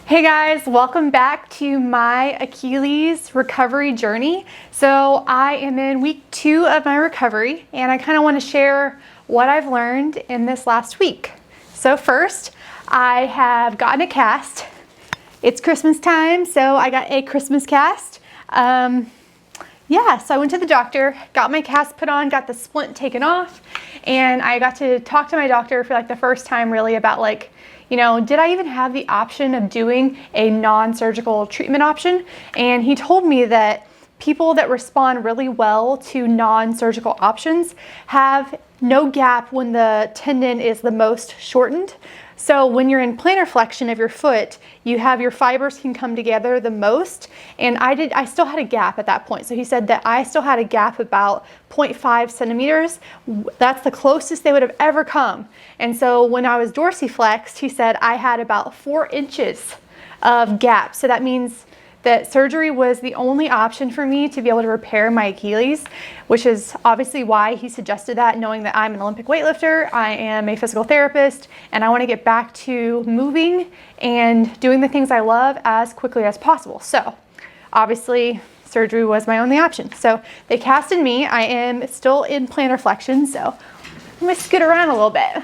Hey guys, welcome back to my Achilles recovery journey. So I am in week 2 of my recovery and I kind of want to share what I've learned in this last week. So first, I have gotten a cast. It's Christmas time, so I got a Christmas cast. So I went to the doctor, got my cast put on, got the splint taken off, and I got to talk to my doctor for like the first time really about did I even have the option of doing a non-surgical treatment option? And he told me that people that respond really well to non-surgical options have no gap when the tendon is the most shortened. So when you're in plantar flexion of your foot, you have your fibers can come together the most. And I still had a gap at that point. So he said that I still had a gap about 0.5 centimeters. That's the closest they would have ever come. And so when I was dorsiflexed, he said I had about 4 inches of gap. So that means that surgery was the only option for me to be able to repair my Achilles, which is obviously why he suggested that, knowing that I'm an Olympic weightlifter, I am a physical therapist, and I want to get back to moving and doing the things I love as quickly as possible. So obviously surgery was my only option. So they casted me. I am still in plantar flexion, so I'm going to scoot around a little bit.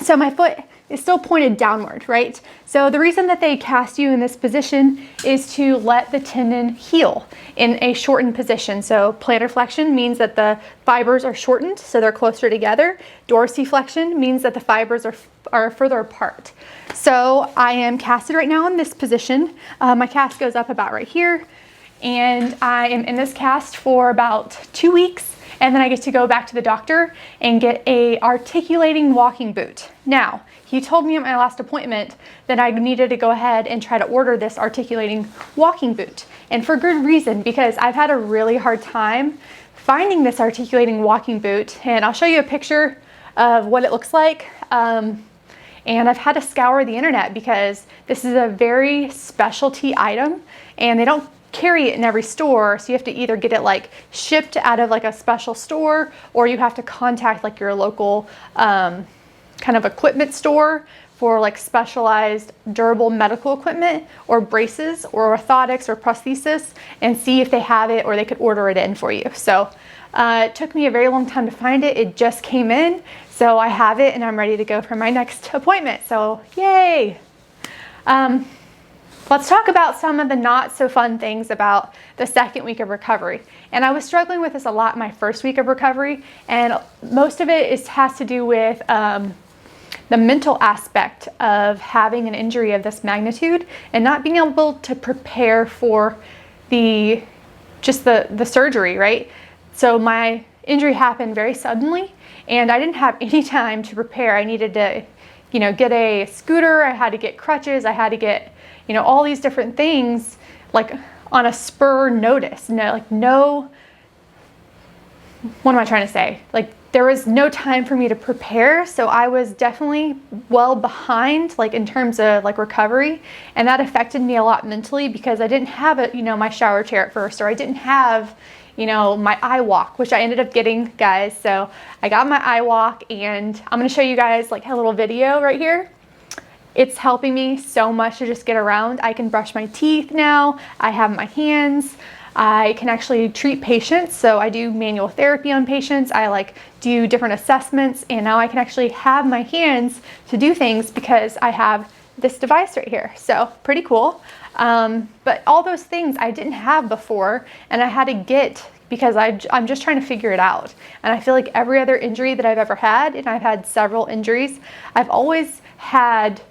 So my foot is still pointed downward, right? So the reason that they cast you in this position is to let the tendon heal in a shortened position. So plantar flexion means that the fibers are shortened, so they're closer together. Dorsiflexion means that the fibers are further apart. So I am casted right now in this position. My cast goes up about right here, and I am in this cast for about 2 weeks. And then I get to go back to the doctor and get a articulating walking boot. Now, he told me at my last appointment that I needed to go ahead and try to order this articulating walking boot. And for good reason, because I've had a really hard time finding this articulating walking boot. And I'll show you a picture of what it looks like. And I've had to scour the internet because this is a very specialty item and they don't carry it in every store, so you have to either get it like shipped out of like a special store, or you have to contact like your local kind of equipment store for like specialized durable medical equipment or braces or orthotics or prosthesis and see if they have it or they could order it in for you. So it took me a very long time to find it. It just came in, so I have it and I'm ready to go for my next appointment. So yay! Let's talk about some of the not so fun things about the second week of recovery. And I was struggling with this a lot my first week of recovery, and most of it has to do with the mental aspect of having an injury of this magnitude and not being able to prepare for the surgery, right? So my injury happened very suddenly and I didn't have any time to prepare. I needed to, get a scooter, I had to get crutches, I had to get all these different things like on a spur notice. What am I trying to say? Like there was no time for me to prepare. So I was definitely well behind like in terms of like recovery. And that affected me a lot mentally because I didn't have my shower chair at first, or I didn't have, my iWalk, which I ended up getting, guys. So I got my iWalk and I'm going to show you guys like a little video right here. It's helping me so much to just get around. I can brush my teeth now. I have my hands. I can actually treat patients. So I do manual therapy on patients. I do different assessments, and now I can actually have my hands to do things because I have this device right here. So pretty cool. But all those things I didn't have before, and I had to get because I'm just trying to figure it out. And I feel like every other injury that I've ever had, and I've had several injuries, I've always had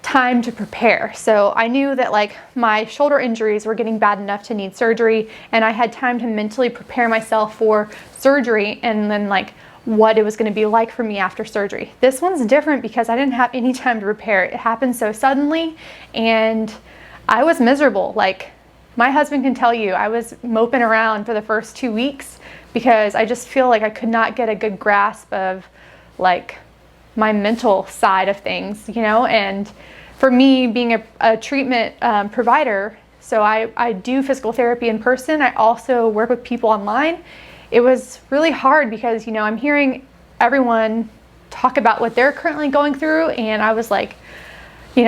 time to prepare. So I knew that like my shoulder injuries were getting bad enough to need surgery, and I had time to mentally prepare myself for surgery and then like what it was going to be like for me after surgery. This one's different because I didn't have any time to prepare. It happened so suddenly and I was miserable. Like my husband can tell you, I was moping around for the first 2 weeks because I just feel like I could not get a good grasp of like my mental side of things, and for me being a treatment provider, so I do physical therapy in person. I also work with people online. It was really hard because, I'm hearing everyone talk about what they're currently going through, and I was like,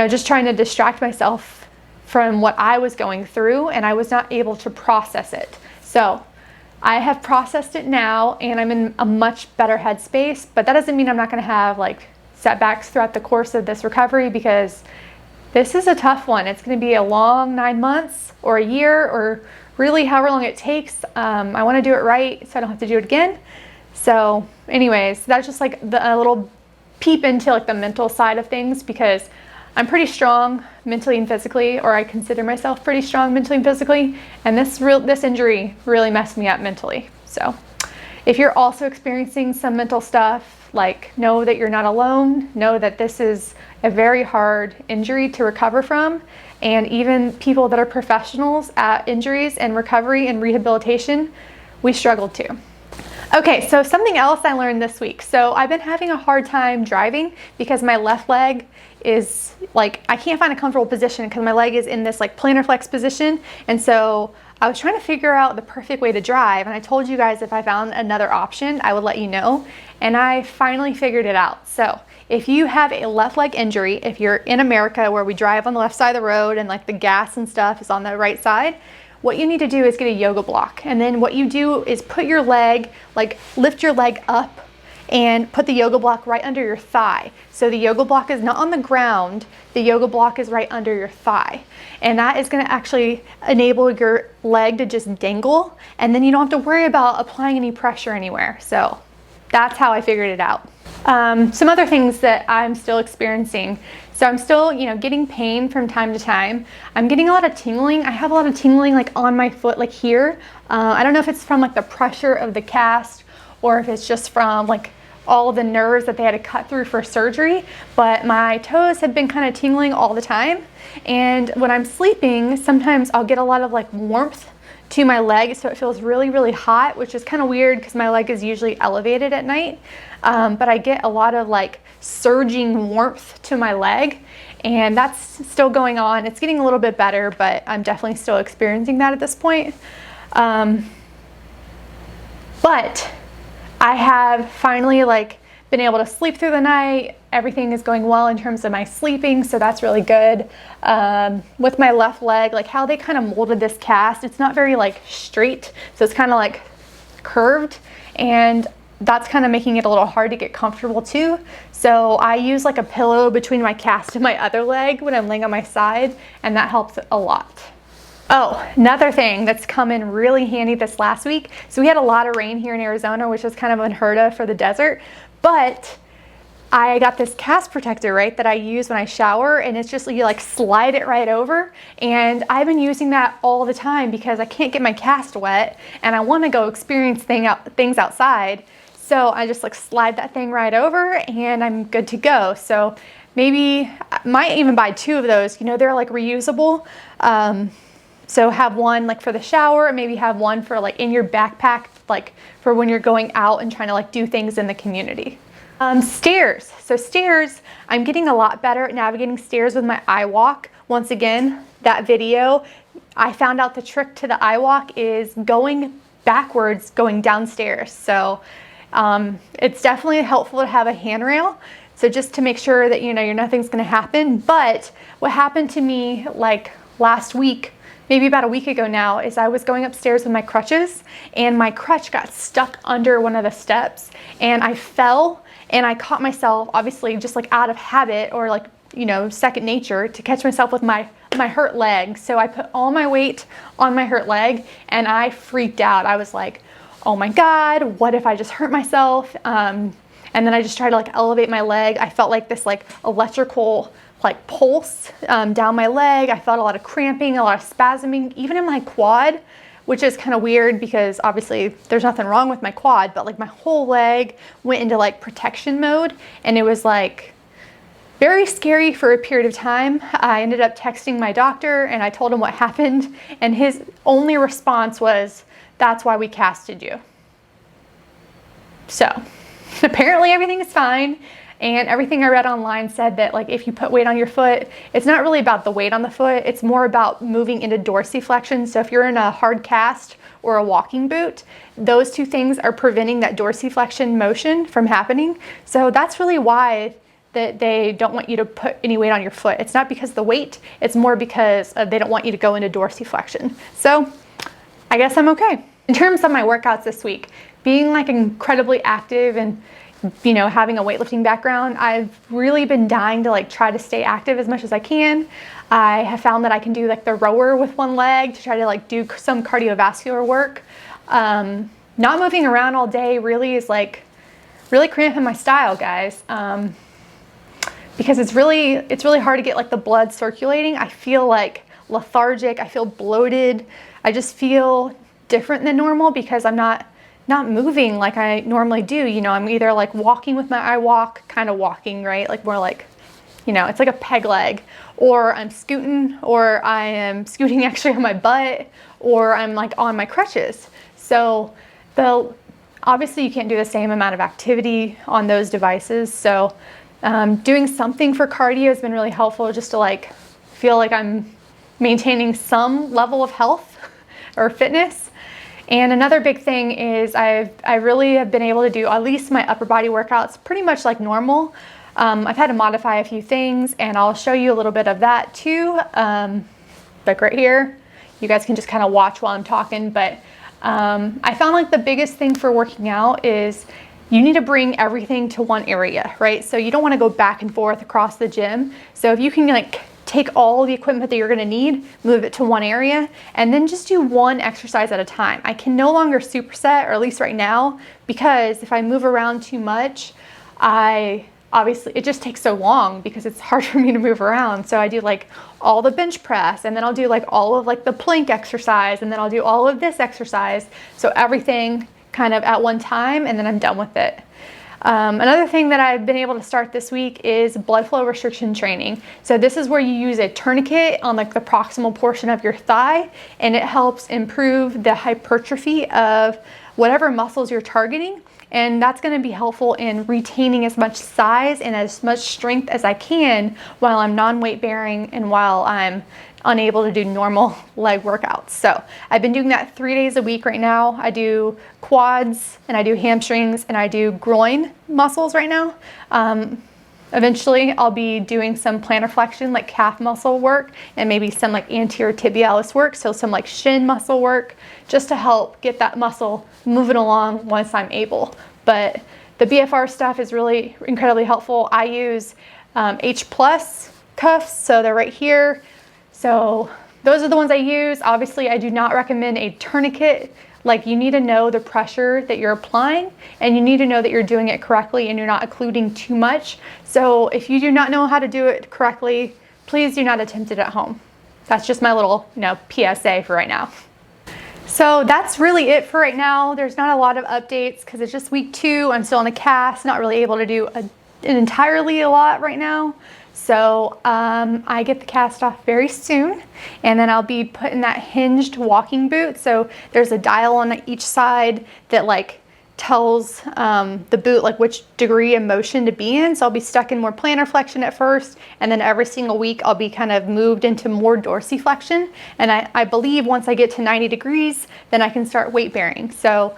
just trying to distract myself from what I was going through, and I was not able to process it. So I have processed it now, and I'm in a much better headspace, but that doesn't mean I'm not going to have like setbacks throughout the course of this recovery, because this is a tough one. It's going to be a long 9 months or a year, or really however long it takes. I want to do it right so I don't have to do it again. So anyways, that's just like a little peep into like the mental side of things, because I'm pretty strong mentally and physically, or I consider myself pretty strong mentally and physically, and this injury really messed me up mentally. So if you're also experiencing some mental stuff, like, know that you're not alone. Know that this is a very hard injury to recover from, and even people that are professionals at injuries and recovery and rehabilitation, we struggle too. Okay, so something else I learned this week. So I've been having a hard time driving because my left leg is like, I can't find a comfortable position because my leg is in this like plantar flex position. And so I was trying to figure out the perfect way to drive. And I told you guys if I found another option, I would let you know. And I finally figured it out. So if you have a left leg injury, if you're in America where we drive on the left side of the road and like the gas and stuff is on the right side, what you need to do is get a yoga block. And then what you do is put your leg, like lift your leg up and put the yoga block right under your thigh. So the yoga block is not on the ground, the yoga block is right under your thigh. And that is gonna actually enable your leg to just dangle, and then you don't have to worry about applying any pressure anywhere. So that's how I figured it out. Some other things that I'm still experiencing. So I'm still, getting pain from time to time. I'm getting a lot of tingling. I have a lot of tingling like on my foot, like here. I don't know if it's from like the pressure of the cast or if it's just from like all of the nerves that they had to cut through for surgery, but my toes have been kind of tingling all the time. And when I'm sleeping, sometimes I'll get a lot of like warmth to my leg, so it feels really, really hot, which is kind of weird because my leg is usually elevated at night. But I get a lot of like surging warmth to my leg, and that's still going on. It's getting a little bit better, but I'm definitely still experiencing that at this point. But I have finally been able to sleep through the night. Everything is going well in terms of my sleeping, so that's really good. With my left leg, how they kind of molded this cast, it's not very straight, so it's kind of curved, and that's kind of making it a little hard to get comfortable too. So I use a pillow between my cast and my other leg when I'm laying on my side, and that helps a lot. Oh, another thing that's come in really handy this last week. So we had a lot of rain here in Arizona, which is kind of unheard of for the desert, but I got this cast protector, right, that I use when I shower, and it's just, you slide it right over, and I've been using that all the time because I can't get my cast wet, and I want to go experience things outside. So I just slide that thing right over, and I'm good to go. So maybe I might even buy 2 of those. They're reusable. So have one for the shower, and maybe have one for in your backpack, for when you're going out and trying to do things in the community. Stairs. So stairs, I'm getting a lot better at navigating stairs with my iWalk. Once again, that video, I found out the trick to the iWalk is going backwards, going downstairs. So it's definitely helpful to have a handrail. So just to make sure that nothing's going to happen. But what happened to me last week, maybe about a week ago now, is I was going upstairs with my crutches, and my crutch got stuck under one of the steps, and I fell, and I caught myself, obviously just out of habit or second nature, to catch myself with my hurt leg. So I put all my weight on my hurt leg, and I freaked out. I was like, oh my God, what if I just hurt myself? And then I just tried to elevate my leg. I felt this electrical pulse down my leg. I felt a lot of cramping, a lot of spasming, even in my quad, which is kind of weird because obviously there's nothing wrong with my quad, but my whole leg went into protection mode, and it was very scary for a period of time. I ended up texting my doctor, and I told him what happened, and his only response was, "That's why we casted you." So apparently everything is fine. And everything I read online said that if you put weight on your foot, it's not really about the weight on the foot, it's more about moving into dorsiflexion. So if you're in a hard cast or a walking boot, those 2 things are preventing that dorsiflexion motion from happening. So that's really why that they don't want you to put any weight on your foot. It's not because of the weight, it's more because they don't want you to go into dorsiflexion. So I guess I'm okay. In terms of my workouts this week, being like incredibly active and having a weightlifting background, I've really been dying to like try to stay active as much as I can. I have found that I can do like the rower with one leg to try to like do some cardiovascular work. Not moving around all day really is like really cramping my style, guys. Because it's really hard to get like the blood circulating. I feel like lethargic, I feel bloated. I just feel different than normal because I'm not moving like I normally do. I'm either like walking with I walk, kind of walking, right? Like more like, it's like a peg leg, or I'm scooting, or I am scooting actually on my butt, or I'm like on my crutches. So obviously you can't do the same amount of activity on those devices. So doing something for cardio has been really helpful, just to like feel like I'm maintaining some level of health or fitness. And another big thing is I really have been able to do at least my upper body workouts pretty much like normal. I've had to modify a few things, and I'll show you a little bit of that too. Like right here, you guys can just kind of watch while I'm talking. But I found like the biggest thing for working out is you need to bring everything to one area, right? So you don't want to go back and forth across the gym. So if you can like take all the equipment that you're going to need, move it to one area, and then just do one exercise at a time. I can no longer superset, or at least right now, because if I move around too much, obviously it just takes so long because it's hard for me to move around. So I do like all the bench press, and then I'll do like all of like the plank exercise, and then I'll do all of this exercise. So everything kind of at one time, and then I'm done with it. Another thing that I've been able to start this week is blood flow restriction training. So this is where you use a tourniquet on like the proximal portion of your thigh, and it helps improve the hypertrophy of whatever muscles you're targeting. And that's going to be helpful in retaining as much size and as much strength as I can while I'm non-weight bearing and while I'm unable to do normal leg workouts. So I've been doing that 3 days a week right now. I do quads, and I do hamstrings, and I do groin muscles right now. Eventually I'll be doing some plantar flexion, like calf muscle work, and maybe some like anterior tibialis work. So some like shin muscle work, just to help get that muscle moving along once I'm able. But the BFR stuff is really incredibly helpful. I use H+ cuffs, so they're right here. So those are the ones I use. Obviously, I do not recommend a tourniquet. Like, you need to know the pressure that you're applying, and you need to know that you're doing it correctly and you're not occluding too much. So if you do not know how to do it correctly, please do not attempt it at home. That's just my little, PSA for right now. So that's really it for right now. There's not a lot of updates because it's just week 2. I'm still on a cast, not really able to do entirely a lot right now. So I get the cast off very soon, and then I'll be putting that hinged walking boot. So there's a dial on each side that like tells the boot like which degree of motion to be in. So I'll be stuck in more plantar flexion at first, and then every single week I'll be kind of moved into more dorsiflexion. And I believe once I get to 90 degrees, then I can start weight bearing. So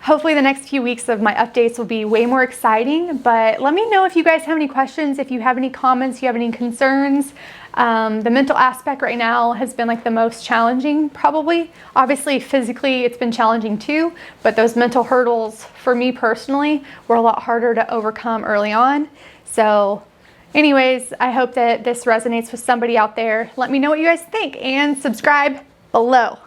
hopefully the next few weeks of my updates will be way more exciting, but let me know if you guys have any questions, if you have any comments, you have any concerns. The mental aspect right now has been like the most challenging, probably. Obviously physically it's been challenging too, but those mental hurdles for me personally were a lot harder to overcome early on. So anyways, I hope that this resonates with somebody out there. Let me know what you guys think, and subscribe below.